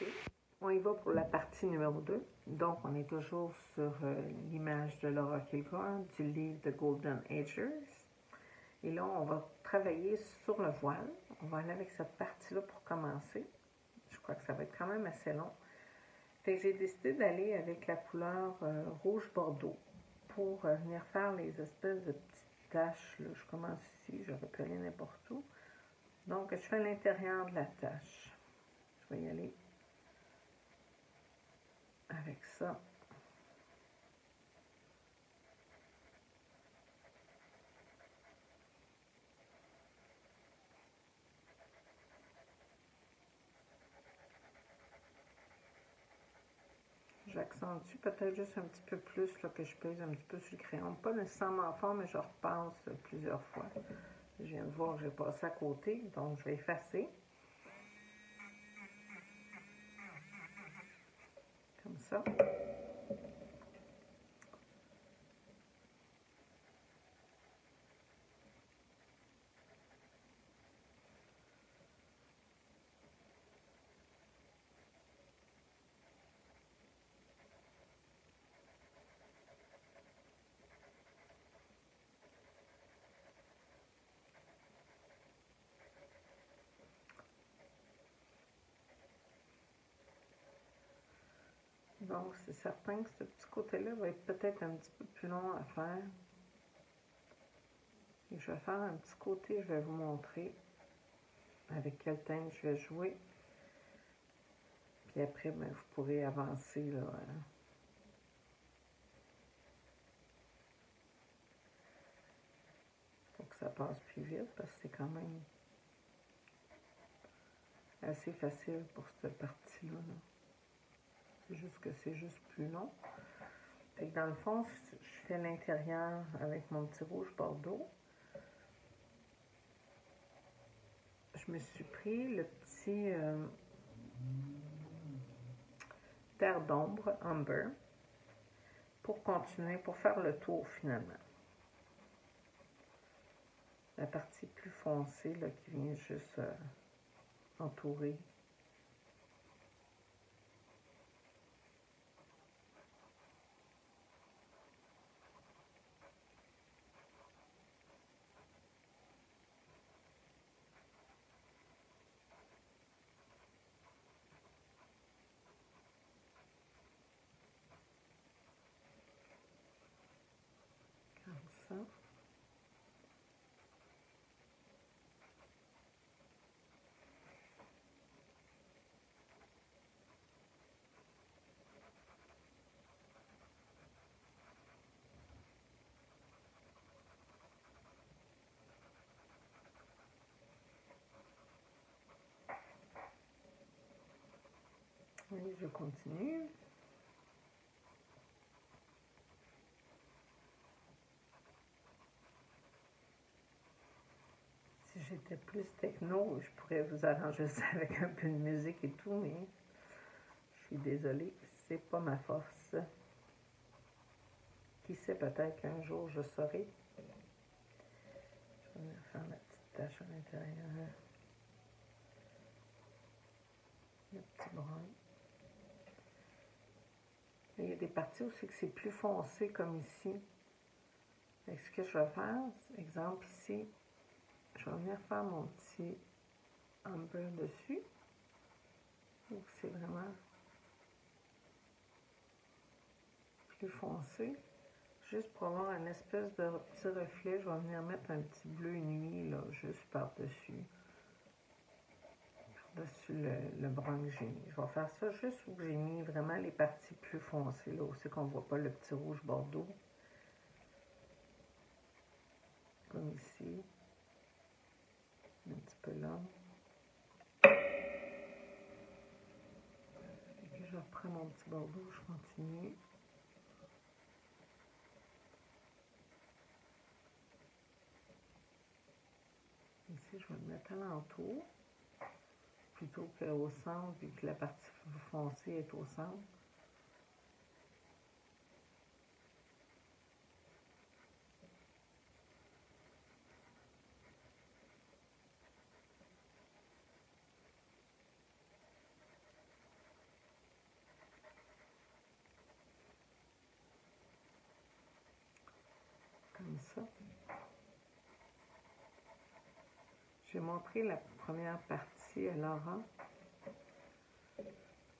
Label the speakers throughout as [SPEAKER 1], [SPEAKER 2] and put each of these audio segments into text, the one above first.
[SPEAKER 1] OK. On y va pour la partie numéro 2. Donc, on est toujours sur l'image de Laura Kilgore du livre The Golden Ages. Et là, on va travailler sur le voile. On va aller avec cette partie-là pour commencer. Je crois que ça va être quand même assez long. Fait que j'ai décidé d'aller avec la couleur rouge bordeaux pour venir faire les espèces de petites taches. Là. Je commence ici, j'aurais pu aller n'importe où. Donc, je fais l'intérieur de la tache. Je vais y aller avec ça. J'accentue peut-être juste un petit peu plus là, que je pèse un petit peu sur le crayon. Pas nécessairement fort, mais je repasse plusieurs fois. Je viens de voir que j'ai passé à côté, donc je vais effacer. Comme ça. Donc, c'est certain que ce petit côté-là va être peut-être un petit peu plus long à faire. Et je vais faire un petit côté, je vais vous montrer avec quel teint je vais jouer. Puis après, ben, vous pourrez avancer là, pour que ça passe plus vite, parce que c'est quand même assez facile pour cette partie-là. Là. C'est juste que c'est juste plus long. Fait que dans le fond, je fais l'intérieur avec mon petit rouge bordeaux. Je me suis pris le petit terre d'ombre, Umber, pour continuer, pour faire le tour finalement. La partie plus foncée là, qui vient juste entourer. Comme ça. Et je continue. Si j'étais plus techno, je pourrais vous arranger ça avec un peu de musique et tout, mais je suis désolée, c'est pas ma force. Qui sait, peut-être qu'un jour je saurai. Je vais venir faire la petite tache à l'intérieur. Le petit brun. Il y a des parties aussi que c'est plus foncé comme ici. Et ce que je vais faire, exemple ici, je vais venir faire mon petit umber dessus. Donc c'est vraiment plus foncé. Juste pour avoir une espèce de petit reflet, je vais venir mettre un petit bleu nuit là, juste par-dessus. Par-dessus le brun que j'ai mis. Je vais faire ça juste où j'ai mis vraiment les parties plus foncées, là aussi qu'on ne voit pas le petit rouge bordeaux. Comme ici. Un petit peu là. Et je reprends mon petit bordeaux, je continue. Ici, je vais le mettre à l'entour, plutôt qu'au centre, vu que la partie foncée est au centre. J'ai montré la première partie à Laura.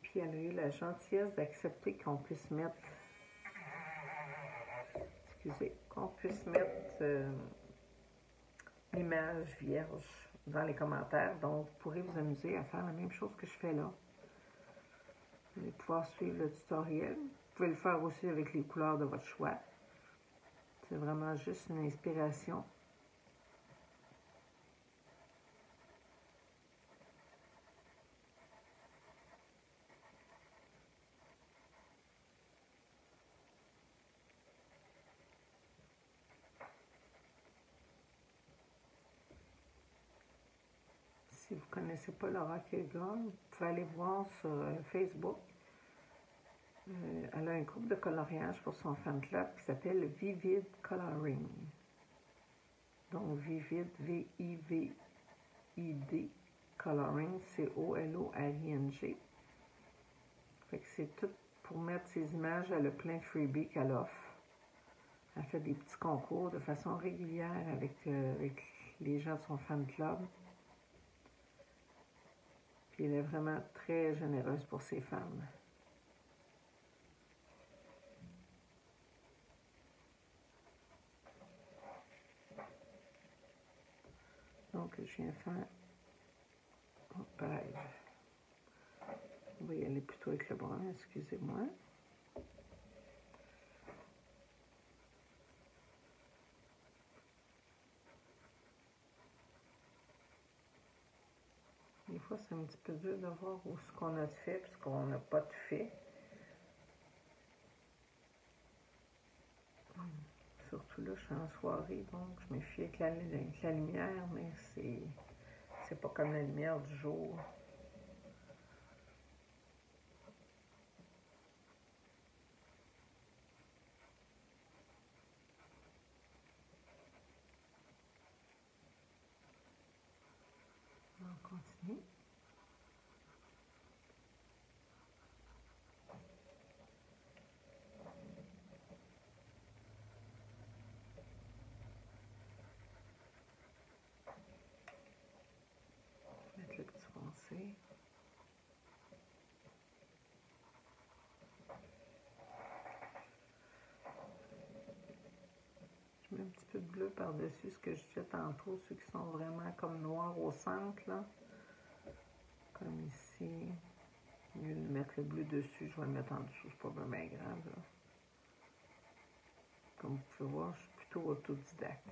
[SPEAKER 1] Puis elle a eu la gentillesse d'accepter qu'on puisse mettre... Excusez, qu'on puisse mettre l'image vierge dans les commentaires. Donc, vous pourrez vous amuser à faire la même chose que je fais là. Vous allez pouvoir suivre le tutoriel. Vous pouvez le faire aussi avec les couleurs de votre choix. C'est vraiment juste une inspiration. Si vous ne connaissez pas Laura Kilgore, vous pouvez aller voir sur Facebook. Elle a un groupe de coloriage pour son fan club qui s'appelle Vivid Coloring. Donc Vivid, V-I-V-I-D, Coloring, C-O-L-O-R-I-N-G. Fait que c'est tout pour mettre ses images. Elle a plein de freebies qu'elle offre. Elle fait des petits concours de façon régulière avec les gens de son fan club. Puis elle est vraiment très généreuse pour ses femmes. Donc, je viens faire... Oh, pareil. On va y aller plutôt avec le brun, excusez-moi. Des fois, c'est un petit peu dur de voir où ce qu'on a de fait, parce qu'on n'a pas de fait. Surtout là, je suis en soirée, donc je me fie avec la lumière, mais c'est pas comme la lumière du jour. On continue. Mettre le petit foncé. Je mets un petit peu de bleu par-dessus ce que je disais tantôt, ceux qui sont vraiment comme noirs au centre, là. Comme ici. Mieux de mettre le bleu dessus, je vais le mettre en dessous, c'est pas vraiment grave, là. Comme vous pouvez voir, je suis plutôt autodidacte.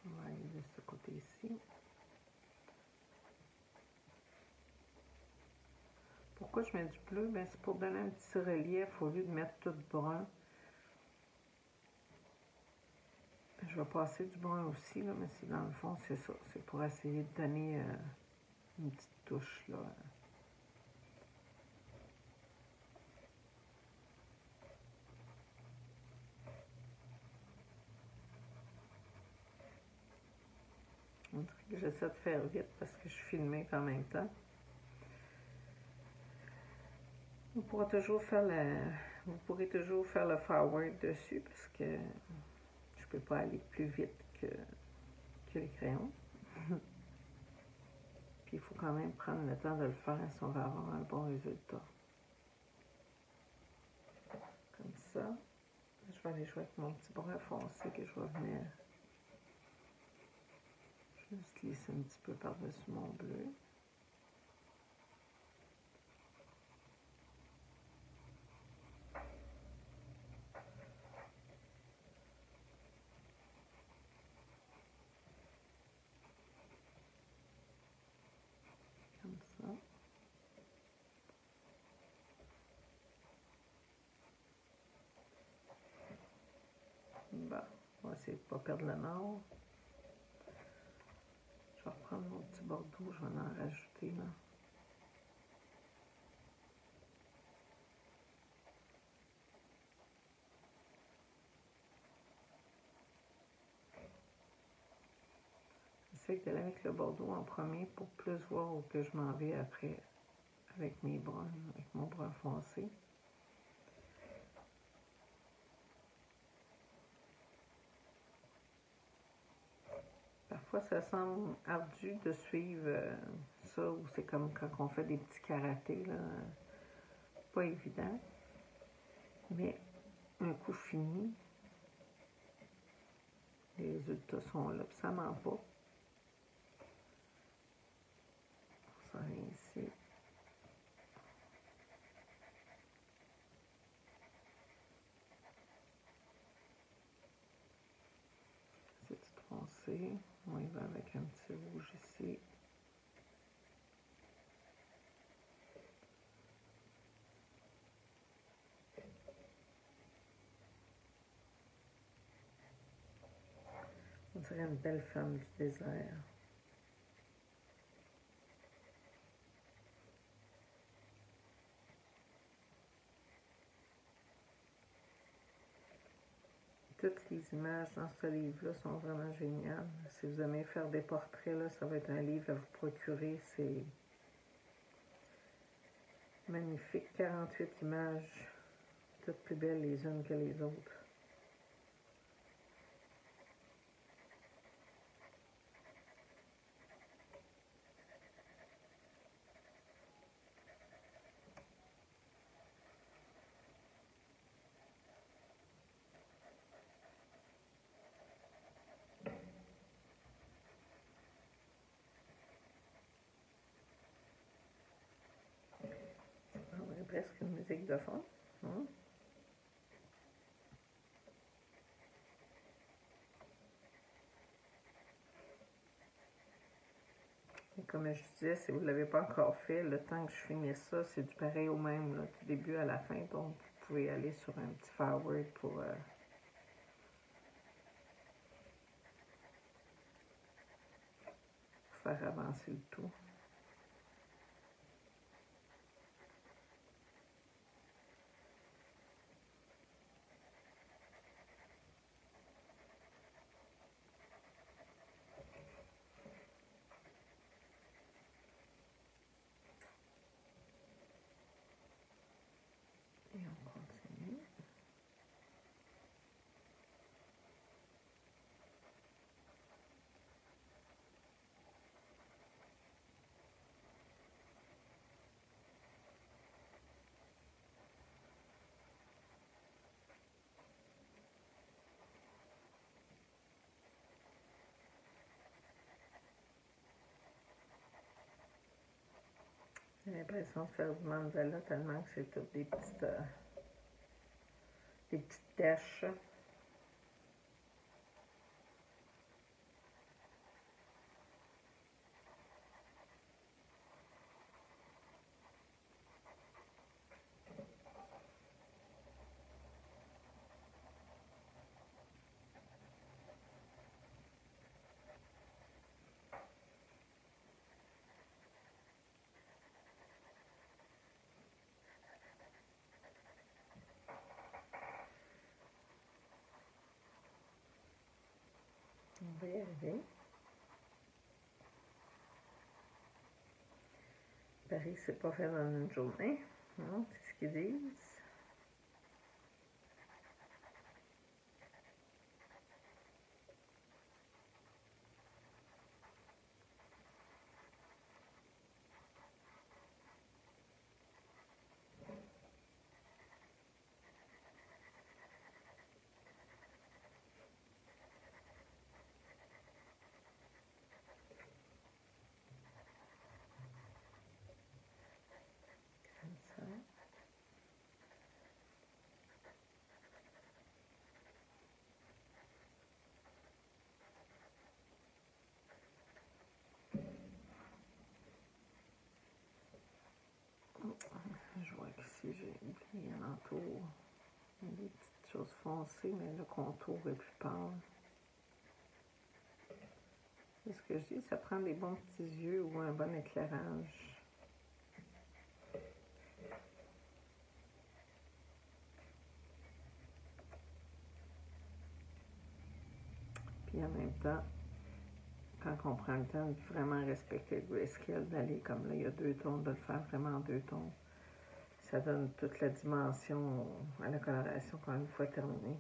[SPEAKER 1] On va aller de ce côté ici. Pourquoi je mets du bleu? Ben, c'est pour donner un petit relief au lieu de mettre tout brun. Je vais passer du brun aussi, là, mais c'est dans le fond, c'est ça. C'est pour essayer de donner une petite touche, là. J'essaie de faire vite parce que je suis filmée en même temps. Vous pourrez toujours faire le forward dessus parce que je peux pas aller plus vite que les crayons. Puis il faut quand même prendre le temps de le faire si on va avoir un bon résultat. Comme ça. Je vais aller jouer avec mon petit brun foncé que je vais venir juste glisser un petit peu par-dessus mon bleu. Comme ça. Bon, on va essayer de ne pas perdre le nord. Je vais reprendre mon petit bordeaux, je vais en rajouter là. j'essaie d'aller avec le bordeaux en premier pour plus voir où que je m'en vais après avec mes bruns, avec mon brun foncé. Parfois, ça semble ardu de suivre ça, ou c'est comme quand on fait des petits karatés, là. Pas évident. Mais un coup fini, les résultats sont là, puis ça ment pas. Ça vient ici. C'est tout foncé. On y va avec un petit rouge ici. On dirait une belle femme du désert. Toutes les images dans ce livre-là sont vraiment géniales. Si vous aimez faire des portraits, là, ça va être un livre à vous procurer. C'est magnifique. 48 images, toutes plus belles les unes que les autres. On aurait presque une musique de fond. Hein? Et comme je disais, si vous ne l'avez pas encore fait, le temps que je finisse ça, c'est du pareil au même, là, du début à la fin. Donc, vous pouvez aller sur un petit forward pour faire avancer le tout. Et on continue. J'ai l'impression de faire du mandala tellement que c'est toutes des petites taches. On va y arriver. Paris, c'est pas fait dans une journée. Non, c'est ce qu'ils disent. Comme ça. Je vois qu'ici, j'ai oublié un entour. Il y a des petites choses foncées, mais le contour est plus pâle. C'est ce que je dis, ça prend des bons petits yeux ou un bon éclairage. Puis en même temps, quand on prend le temps de vraiment respecter le grayscale, d'aller comme là, il y a 2 tons, de le faire vraiment en 2 tons. Ça donne toute la dimension à la coloration quand une fois terminée.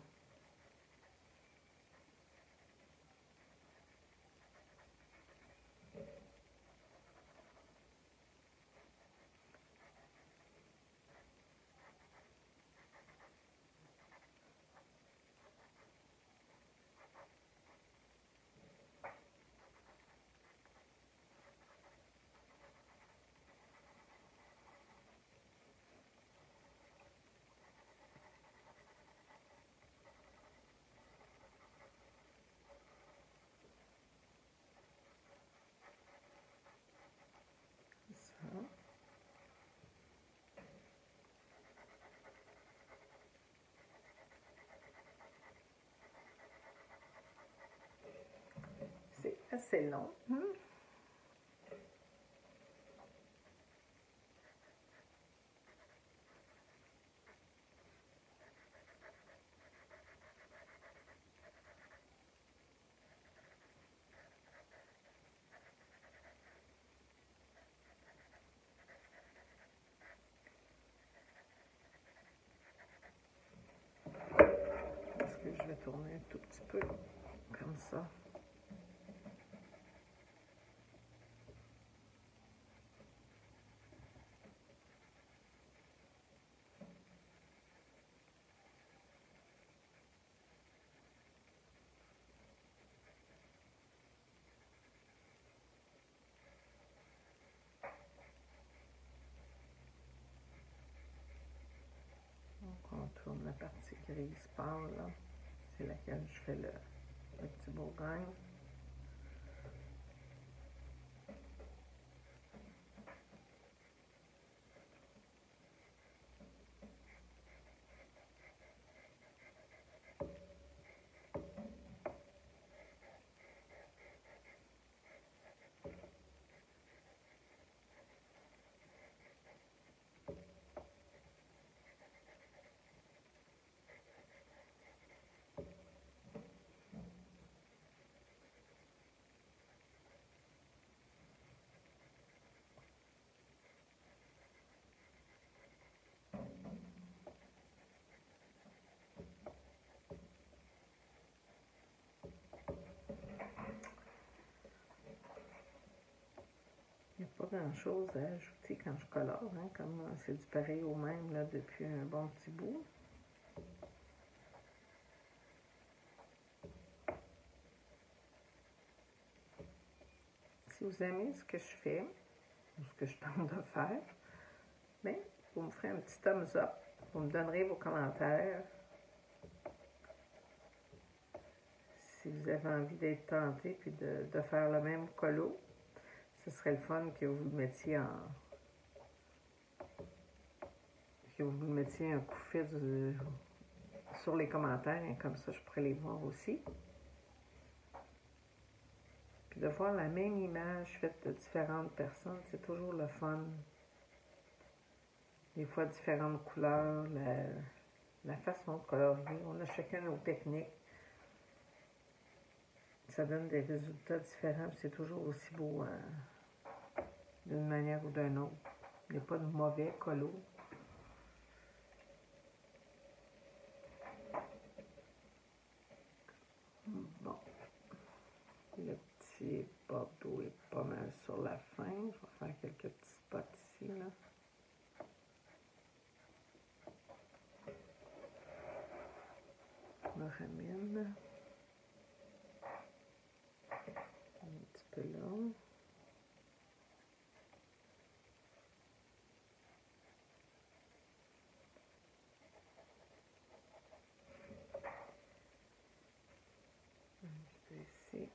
[SPEAKER 1] C'est assez long. Parce que je vais tourner un tout petit peu comme ça. Donc on tourne la partie grise pâle, là. C'est laquelle je fais le petit bourgogne. Il n'y a pas grand-chose à ajouter quand je colore, hein, comme c'est du pareil au même là, depuis un bon petit bout. Si vous aimez ce que je fais, ou ce que je tente de faire, bien, vous me ferez un petit thumbs up, vous me donnerez vos commentaires. Si vous avez envie d'être tenté puis de faire le même colo, ce serait le fun que vous le mettiez un coup fait sur les commentaires, hein, comme ça je pourrais les voir aussi. Puis de voir la même image faite de différentes personnes, c'est toujours le fun. Des fois différentes couleurs, la façon de colorier, on a chacun nos techniques. Ça donne des résultats différents, c'est toujours aussi beau d'une manière ou d'une autre. Il n'y a pas de mauvais colo. Bon, le petit bordeaux est pas mal sur la fin. Je vais faire quelques petits spots ici, là. Je me ramène. Un petit peu là. Ici.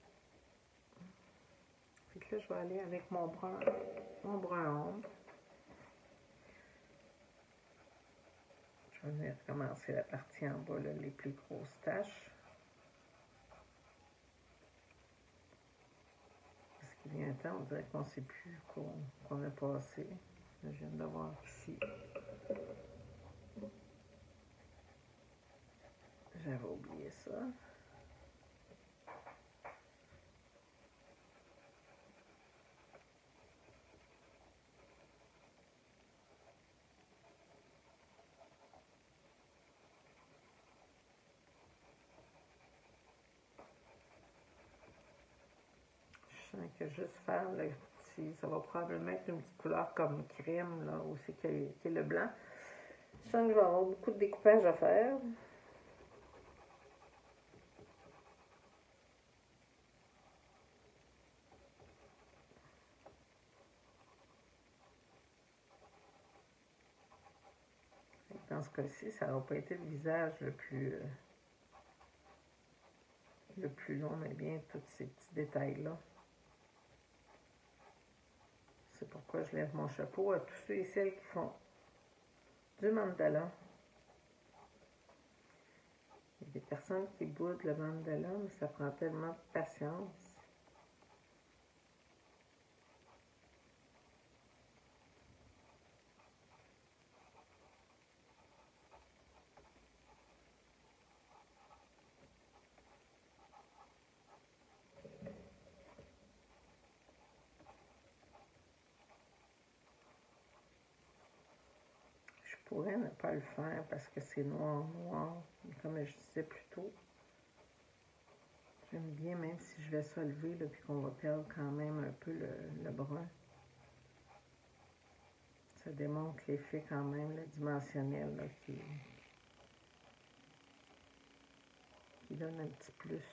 [SPEAKER 1] Puis là, je vais aller avec mon brun ombre. Je vais venir commencer la partie en bas, là, les plus grosses taches. Parce qu'il y a un temps, on dirait qu'on ne sait plus qu'on a passé. Là, je viens de voir ici. J'avais oublié ça. sens que juste faire le petit, ça va probablement être une petite couleur comme crème, là, aussi, qui est le blanc. Je sens que je vais avoir beaucoup de découpage à faire. Dans ce cas-ci, ça n'aura pas été le visage le plus long, mais bien tous ces petits détails-là. C'est pourquoi je lève mon chapeau à tous ceux et celles qui font du mandala. Il y a des personnes qui boudent le mandala, mais ça prend tellement de patience. Je pourrais ne pas le faire parce que c'est noir, noir, comme je disais plus tôt. J'aime bien, même si je vais se lever, puis qu'on va perdre quand même un peu le brun. Ça démontre l'effet quand même, le dimensionnel, là, qui donne un petit plus.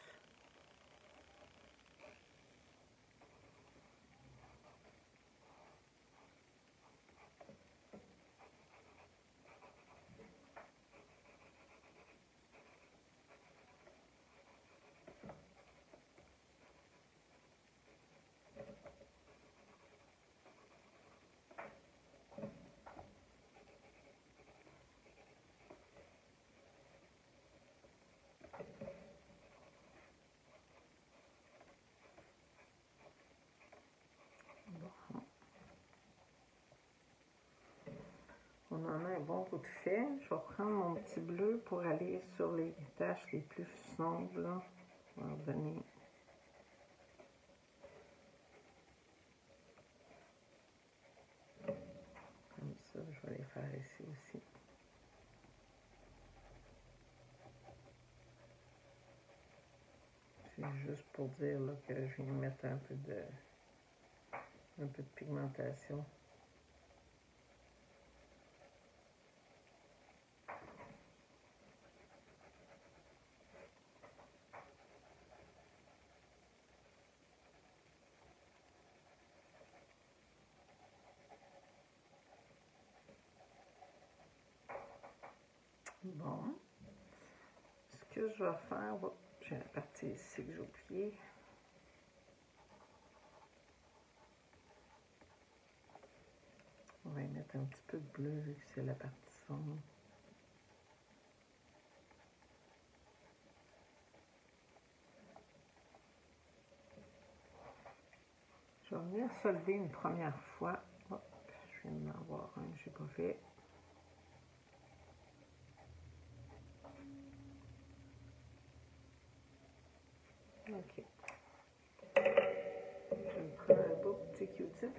[SPEAKER 1] On en a un bon bout de fait. Je vais prendre mon petit bleu pour aller sur les taches les plus sombres, là. On va donner comme ça. Je vais les faire ici aussi. C'est juste pour dire là, que je viens mettre un peu de pigmentation. Bon. Ce que je vais faire, j'ai la partie ici que j'ai oubliée. On va y mettre un petit peu de bleu vu que c'est la partie sombre. Je vais venir solder une première fois. Hop, je viens d'en avoir un que je n'ai pas fait. Ok. Je vais prendre un beau petit Q-tip.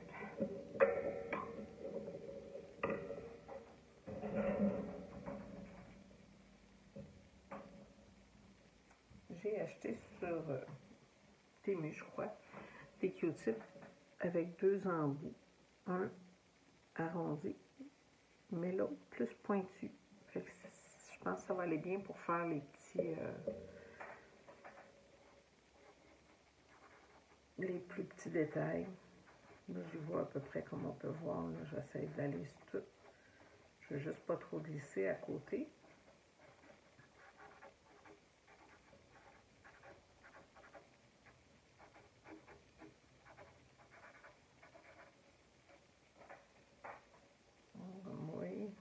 [SPEAKER 1] J'ai acheté sur Temu, je crois, des Q-tips avec deux embouts. Un arrondi, mais l'autre plus pointu. Fait que je pense que ça va aller bien pour faire les plus petits détails. Là, je vois à peu près comme on peut voir. J'essaie d'aller sur tout. Je ne veux juste pas trop glisser à côté. On va mouiller.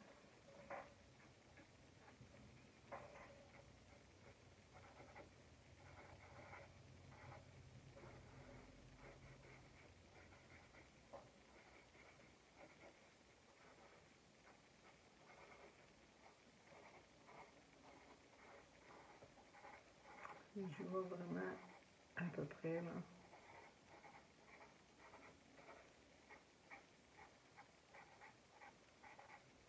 [SPEAKER 1] Je vois vraiment à peu près, là.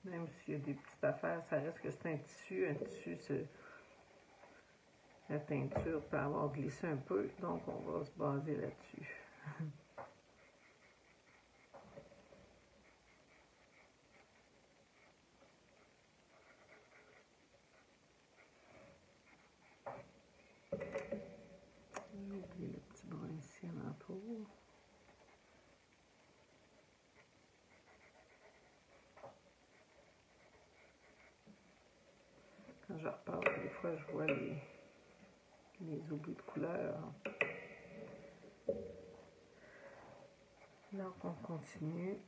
[SPEAKER 1] Même s'il y a des petites affaires, ça reste que c'est un tissu. Un tissu, la teinture peut avoir glissé un peu, donc on va se baser là-dessus. J'ai oublié le petit brun ici alentour. Quand je repasse, des fois, je vois les oublis de couleur. Donc, on continue.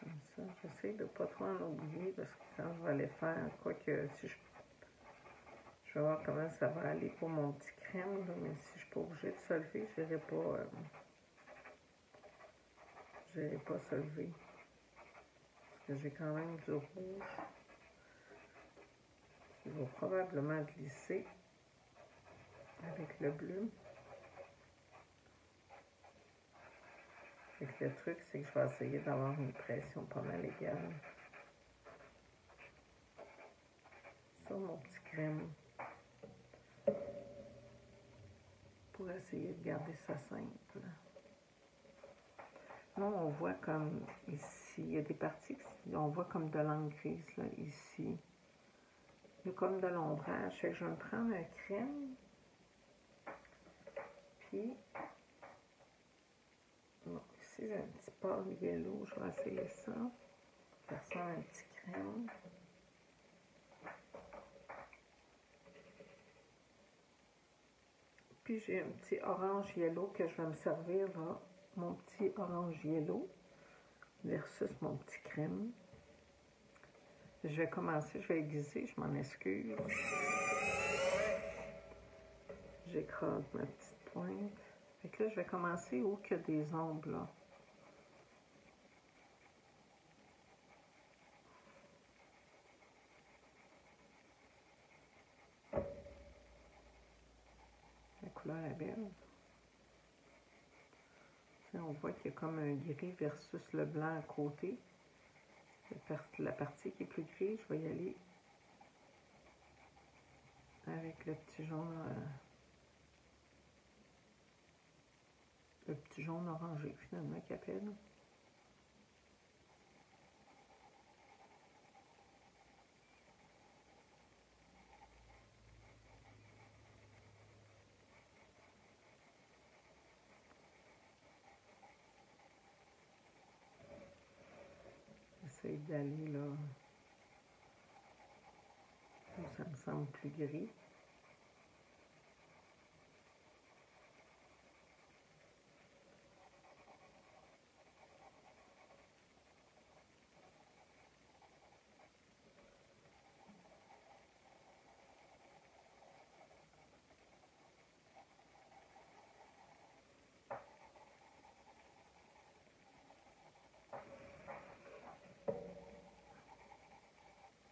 [SPEAKER 1] Comme ça, j'essaie de ne pas trop en oublier parce que quand je vais aller faire, quoique si je vais voir comment ça va aller pour mon petit crème, là, mais si je ne suis pas obligée de solver, je n'irai pas solver. Parce que j'ai quand même du rouge qui va probablement glisser avec le bleu. Fait que le truc, c'est que je vais essayer d'avoir une pression pas mal égale sur mon petit crème pour essayer de garder ça simple. Là, on voit comme ici, il y a des parties, on voit comme de l'encre grise, là, ici. Il y a comme de l'ombrage. Fait que je vais me prendre un crème, puis, bon, ici, j'ai un petit pâle yellow, je vais essayer ça. Faire ça un petit crème. Puis, j'ai un petit orange yellow que je vais me servir, là, mon petit orange yellow versus mon petit crème. Je vais commencer, je vais aiguiser, je m'en excuse. J'écrase ma petite pointe. Fait que là, je vais commencer où qu'il y a des ombres, là. La couleur est belle. Là, on voit qu'il y a comme un gris versus le blanc à côté. La partie qui est plus grise, je vais y aller avec le petit jaune orangé, finalement, qu'il appelle. J'essaie d'aller là où ça me semble plus gris.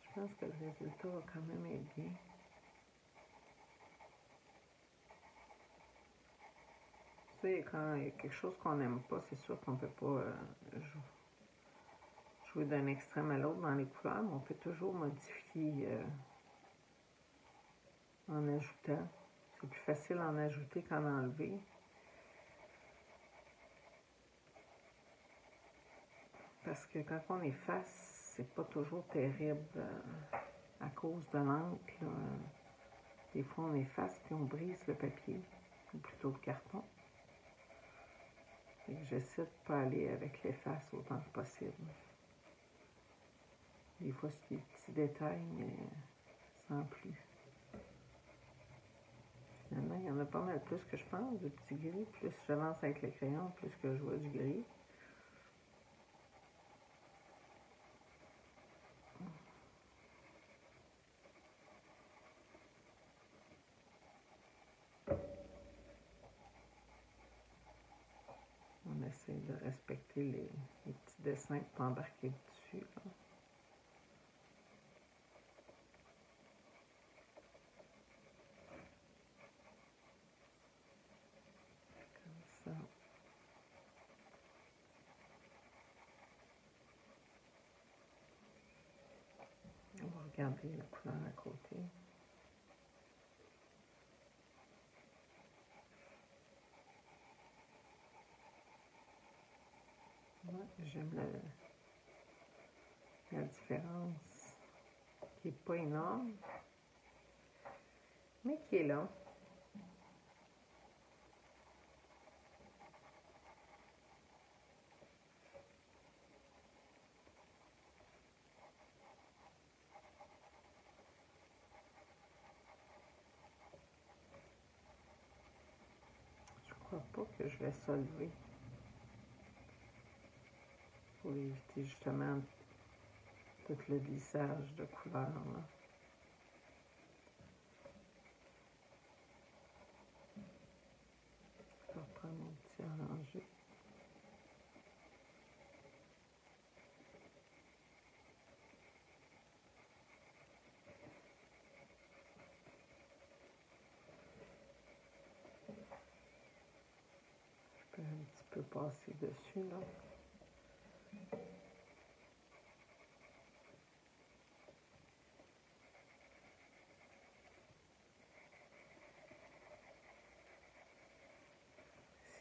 [SPEAKER 1] Je pense que le résultat va quand même être bien. Tu sais, quand il y a quelque chose qu'on n'aime pas, c'est sûr qu'on ne peut pas jouer d'un extrême à l'autre dans les couleurs, mais on peut toujours modifier en ajoutant. C'est plus facile en ajouter qu'en enlever. Parce que quand on efface, c'est pas toujours terrible à cause de l'encre. Des fois, on efface puis on brise le papier, ou plutôt le carton. J'essaie de ne pas aller avec l'efface autant que possible. Des fois, c'est des petits détails, mais sans plus. Finalement, il y en a pas mal plus que je pense, de petits gris. Plus j'avance avec le crayon, plus que je vois du gris. On essayer de respecter les petits dessins et pas embarquer dessus. Là. Comme ça. On va regarder la couleur à côté. Ouais, j'aime la différence qui n'est pas énorme, mais qui est là. Je crois pas que je vais solver pour éviter justement tout le lissage de couleurs. Là. Je vais reprendre mon petit orangé. Je peux un petit peu passer dessus là.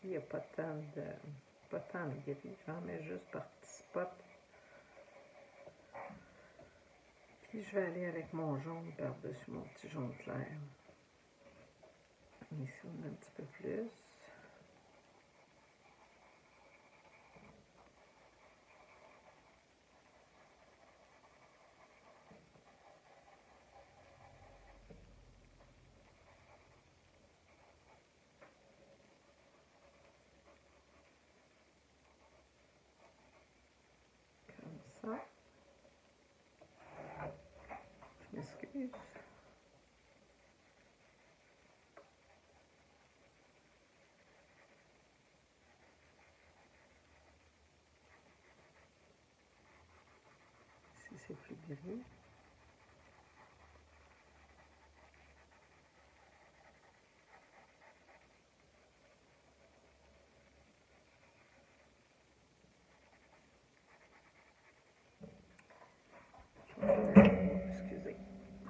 [SPEAKER 1] S'il n'y a pas tant de gris, j'en mets juste par petits spots. Puis je vais aller avec mon jaune par-dessus mon petit jaune clair. Ici, on a un petit peu plus. Comme ça. Je m'excuse. Ici, c'est plus gris. Excusez.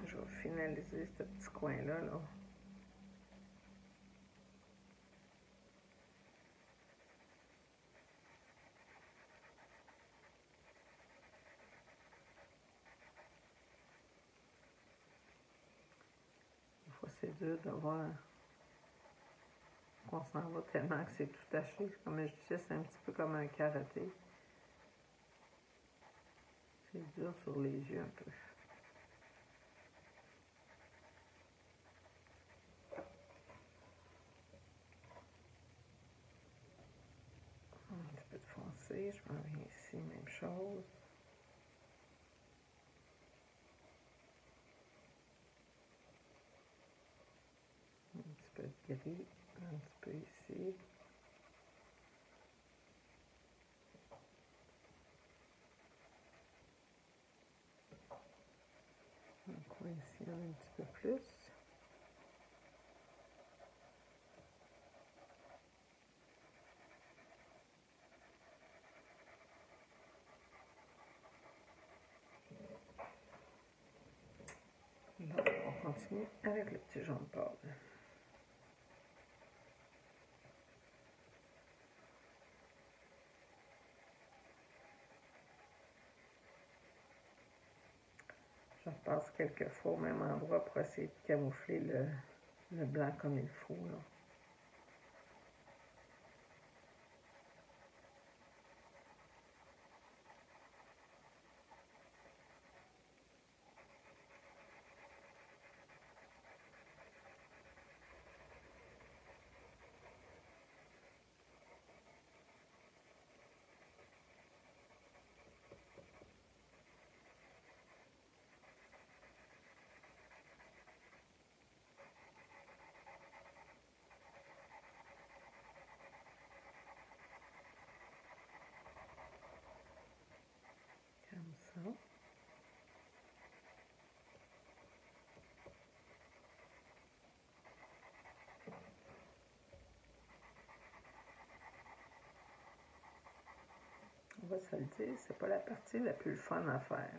[SPEAKER 1] Je vais finaliser ce petit coin-là. Là. Des fois, c'est dur de voir qu'on s'en va tellement que c'est tout taché. Comme je disais, c'est un petit peu comme un karaté. C'est dur sur les yeux un peu. Un petit peu de foncé, je m'en viens ici, même chose. Un petit peu de gris, un petit peu ici. Un coin ici, un petit peu plus. Là, on continue avec le petit jaune pâle. Je repasse quelques fois au même endroit pour essayer de camoufler le blanc comme il faut. Là. se le dire, c'est pas la partie la plus fun à faire.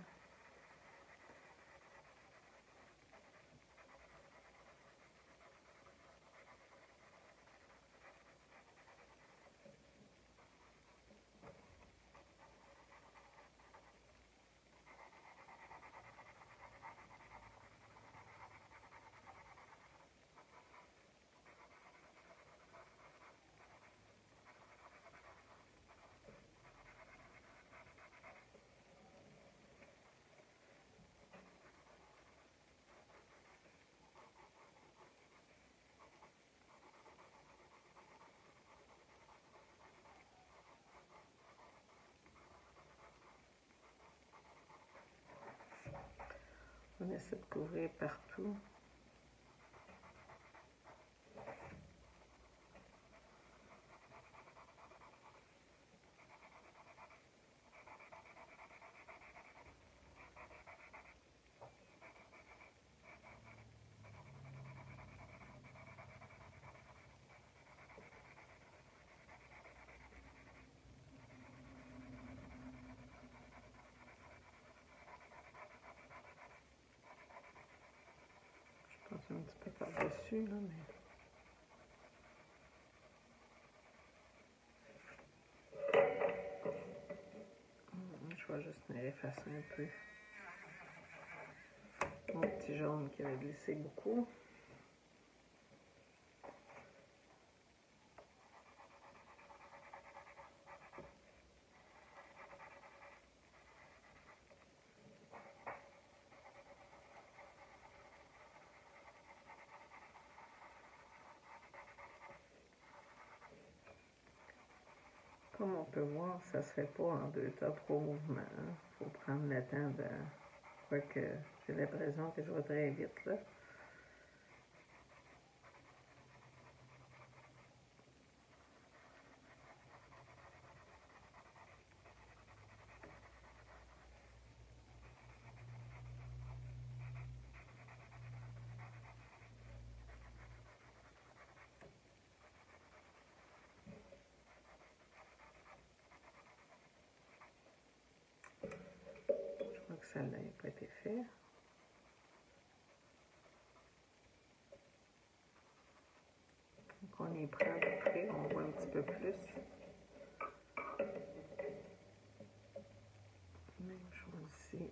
[SPEAKER 1] On essaie de couvrir partout. Je passe un petit peu par-dessus, là, mais... Je vais juste venir effacer un peu mon petit jaune qui avait glissé beaucoup. Comme on peut voir, ça se fait pas en 2 top 3 mouvements. Il faut prendre le temps de... Quoique j'ai l'impression que je vais très vite, là. Je crois que celle-là n'a pas été faite. Donc on y prend à peu près, on voit un petit peu plus. Même chose ici.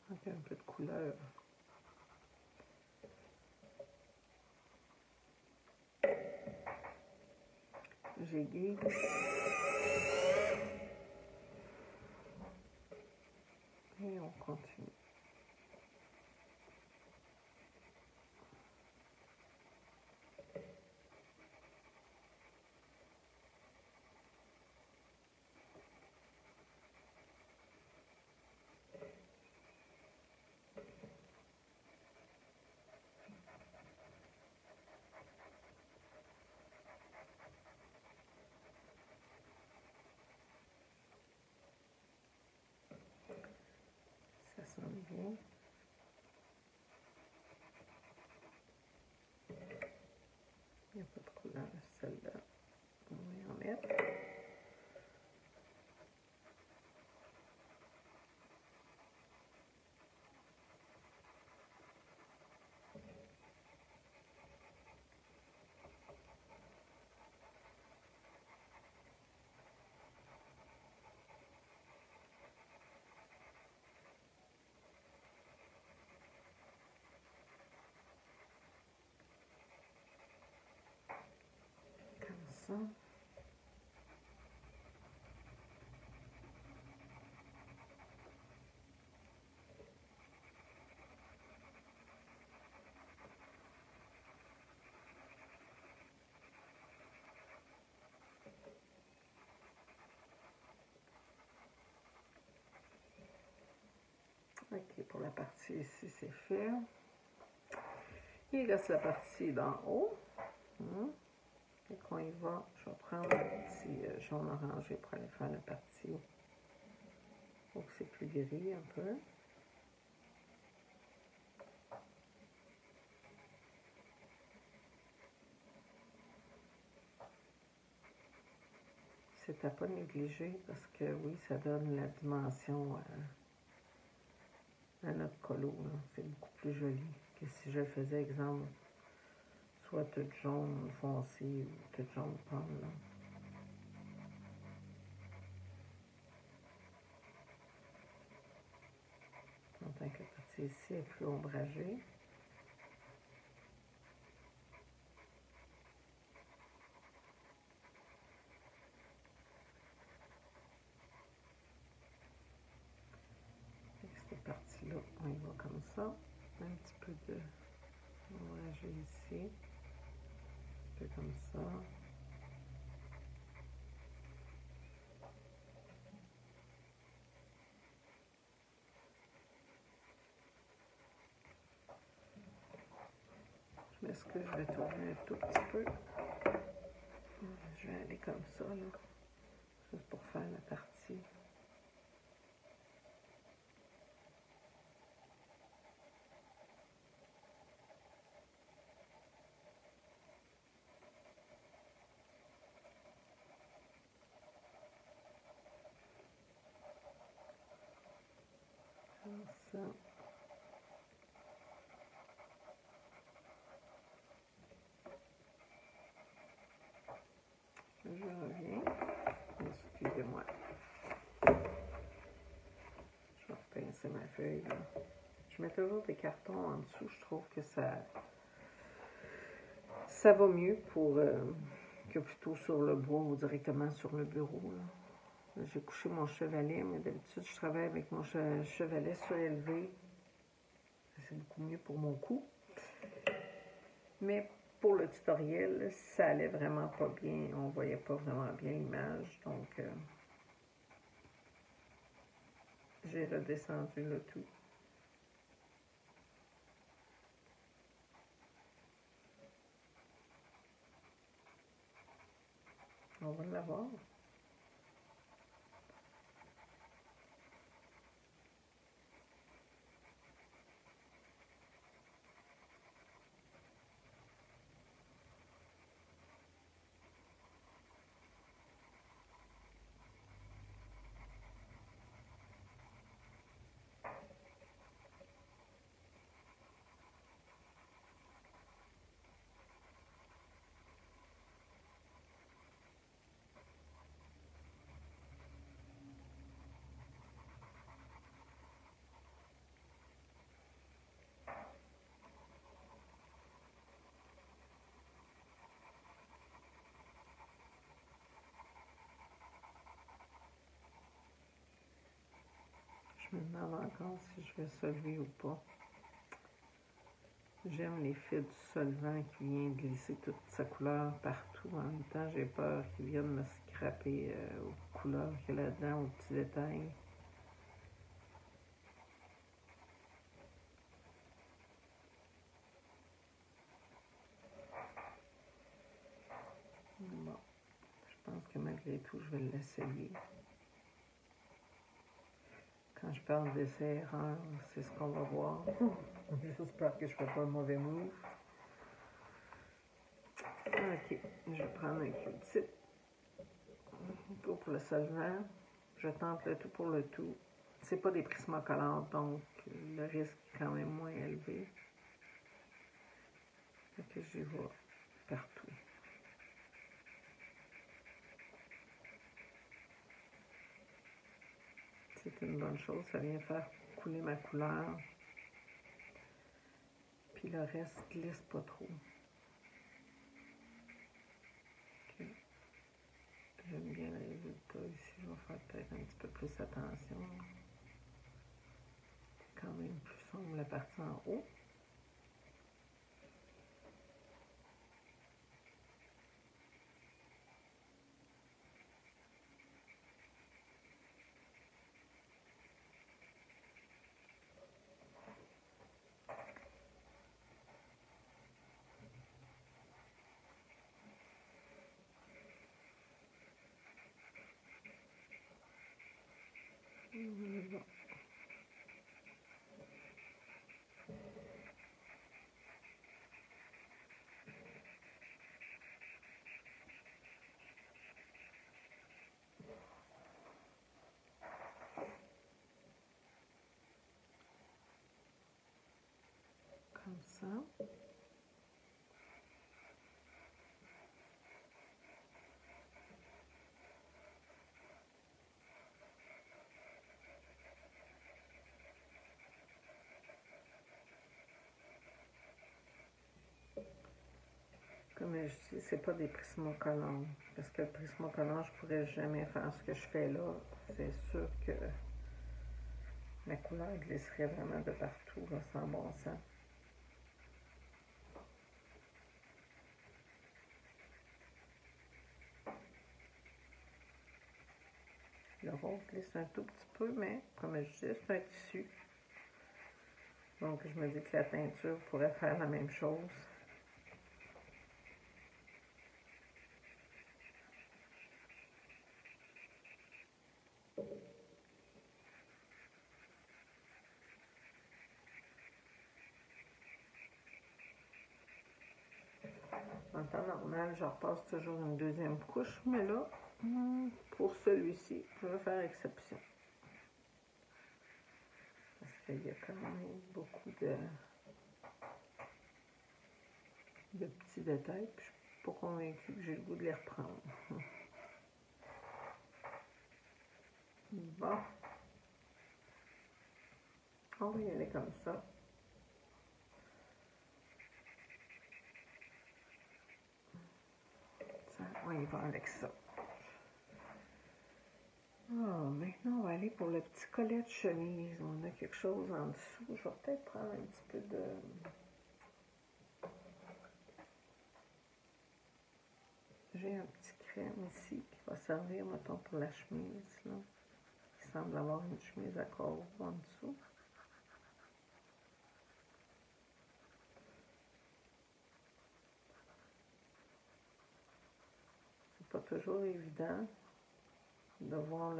[SPEAKER 1] Donc un peu de couleur. J'aiguise. Et on continue. Ça sent bien. Il n'y a pas de couleur à celle-là. On va en mettre. Comme ça. Ok, pour la partie ici, c'est fait. Il reste la partie d'en haut. Et qu'on y va, je vais prendre un petit jaune orangé pour aller faire la partie où c'est plus gris un peu. c'est à pas négliger parce que oui, ça donne la dimension à notre colo. C'est beaucoup plus joli que si je faisais, exemple, soit tout jaune foncé ou tout jaune pomme. Là. En tant que la partie ici est plus ombragée. Cette partie-là, on y va comme ça. Un petit peu de ombragé ici. Un peu comme ça. Je m'excuse, je vais tourner un tout petit peu. Je vais aller comme ça, là. Juste pour faire la partie. Comme ça. Je reviens. Excusez-moi. Je vais repincer ma feuille, là. Je mets toujours des cartons en dessous. Je trouve que ça va mieux pour que plutôt sur le bois ou directement sur le bureau. J'ai couché mon chevalet, mais d'habitude, je travaille avec mon chevalet surélevé. C'est beaucoup mieux pour mon cou. Mais pour le tutoriel, ça allait vraiment pas bien. On voyait pas vraiment bien l'image. Donc, j'ai redescendu le tout. On va l'avoir. Je me demande encore si je vais solver ou pas. J'aime l'effet du solvant qui vient glisser toute sa couleur partout. En même temps, j'ai peur qu'il vienne me scraper aux couleurs qu'il y a là-dedans, aux petits détails. Bon, je pense que malgré tout, je vais l'essayer. Quand je parle d'essai-erreur, c'est ce qu'on va voir. J'espère que je ne fais pas un mauvais move. Ok, je vais prendre un Q-tip pour le solvant. Je tente le tout pour le tout. C'est pas des prismacolores, donc le risque est quand même moins élevé. Fait que j'y vais partout. C'est une bonne chose, ça vient faire couler ma couleur. Puis le reste glisse pas trop. Okay. J'aime bien le résultat ici, je vais faire peut-être un petit peu plus attention. C'est quand même plus sombre la partie en haut. Bon. comme ça. Comme je dis, c'est pas des prismocollants. Parce que le prismocollant, je pourrais jamais faire ce que je fais là. C'est sûr que la couleur glisserait vraiment de partout, là, sans bon sens. Le rose glisse un tout petit peu, mais comme je dis, c'est un tissu. Donc, je me dis que la teinture pourrait faire la même chose. En temps normal, je repasse toujours une deuxième couche, mais là, pour celui-ci, je vais faire exception. Parce qu'il y a quand même beaucoup de petits détails, puis je suis pas convaincue que j'ai le goût de les reprendre. Bon. On va y aller comme ça. On y va avec ça. Maintenant, on va aller pour le petit collet de chemise. On a quelque chose en dessous. Je vais peut-être prendre un petit peu de... J'ai un petit crème ici qui va servir, mettons, pour la chemise. Là. Il semble avoir une chemise à corps en dessous. C'est pas toujours évident de voir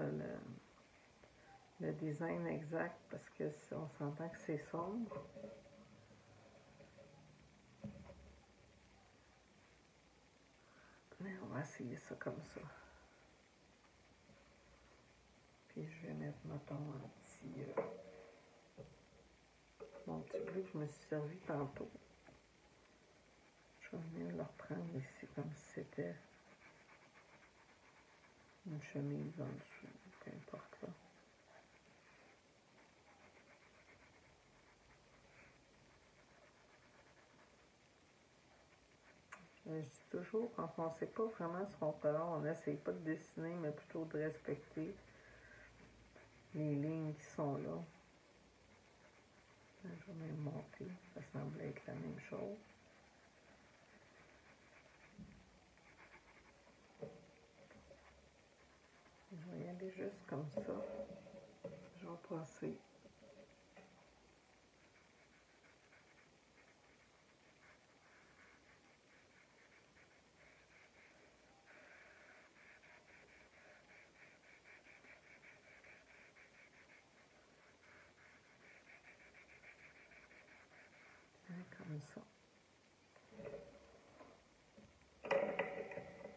[SPEAKER 1] le design exact parce que on s'entend que c'est sombre. Mais on va essayer ça comme ça. Puis je vais mettre, mettons, un petit... mon petit bleu que je me suis servi tantôt. Je vais venir le reprendre ici comme si c'était une chemise en dessous, peu importe là. Je dis toujours, quand on ne sait pas vraiment ce qu'on fait là, on n'essaye pas de dessiner, mais plutôt de respecter les lignes qui sont là. Je vais même monter, ça semble être la même chose. Je vais y aller juste comme ça. Je vais passer. Comme ça.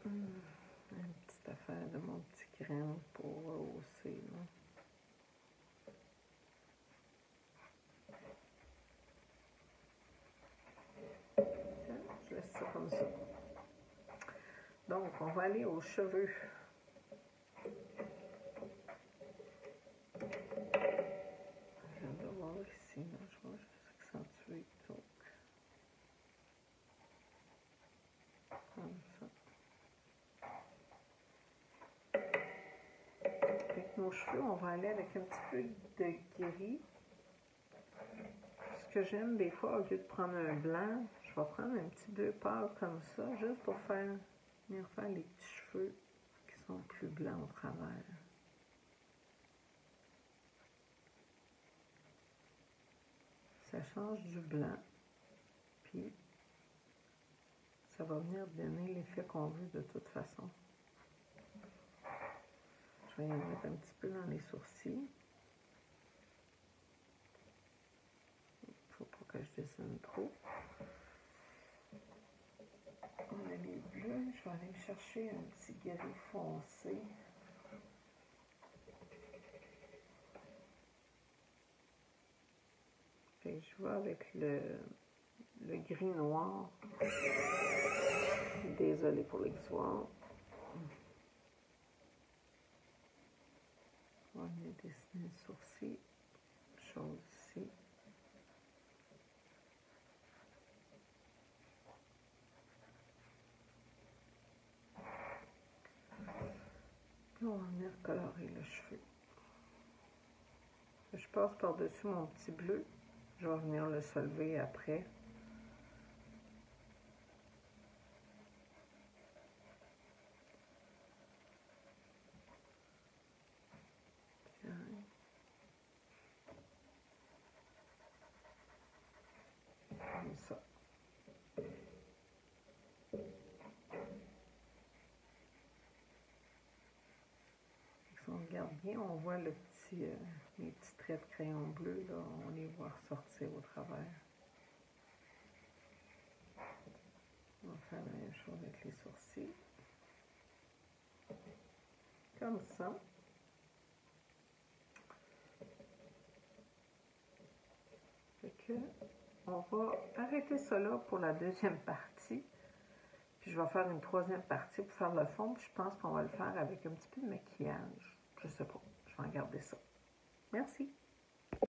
[SPEAKER 1] Une petite affaire de mon petit crème pour rehausser. Là. Je laisse ça comme ça. Donc, on va aller aux cheveux. Je vais voir ici, là. Je vais juste accentuer. Donc, comme ça. Avec nos cheveux, on va aller avec un petit peu de gris. Ce que j'aime des fois, au lieu de prendre un blanc, je vais prendre un petit bleu pâle comme ça, juste pour venir faire les petits cheveux qui sont plus blancs au travers. Ça change du blanc, puis ça va venir donner l'effet qu'on veut de toute façon. Je vais y mettre un petit peu dans les sourcils. Il ne faut pas que je dessine trop. On a les bleus, je vais aller me chercher un petit gris foncé. Fait que je vais avec le le gris noir. Désolée pour les visuels. On va venir dessiner le sourcil. Chose ici. Puis on va venir colorer le cheveu. Je passe par-dessus mon petit bleu. Je vais venir le soulever après. Comme ça. Si on regarde bien, on voit les petits traits de crayon bleu, là, on les voit ressortir au travers. On va faire la même chose avec les sourcils. Comme ça. Fait que on va arrêter ça là pour la deuxième partie. Puis je vais faire une troisième partie pour faire le fond. Puis je pense qu'on va le faire avec un petit peu de maquillage. Je sais pas. Je vais en garder ça. Merci.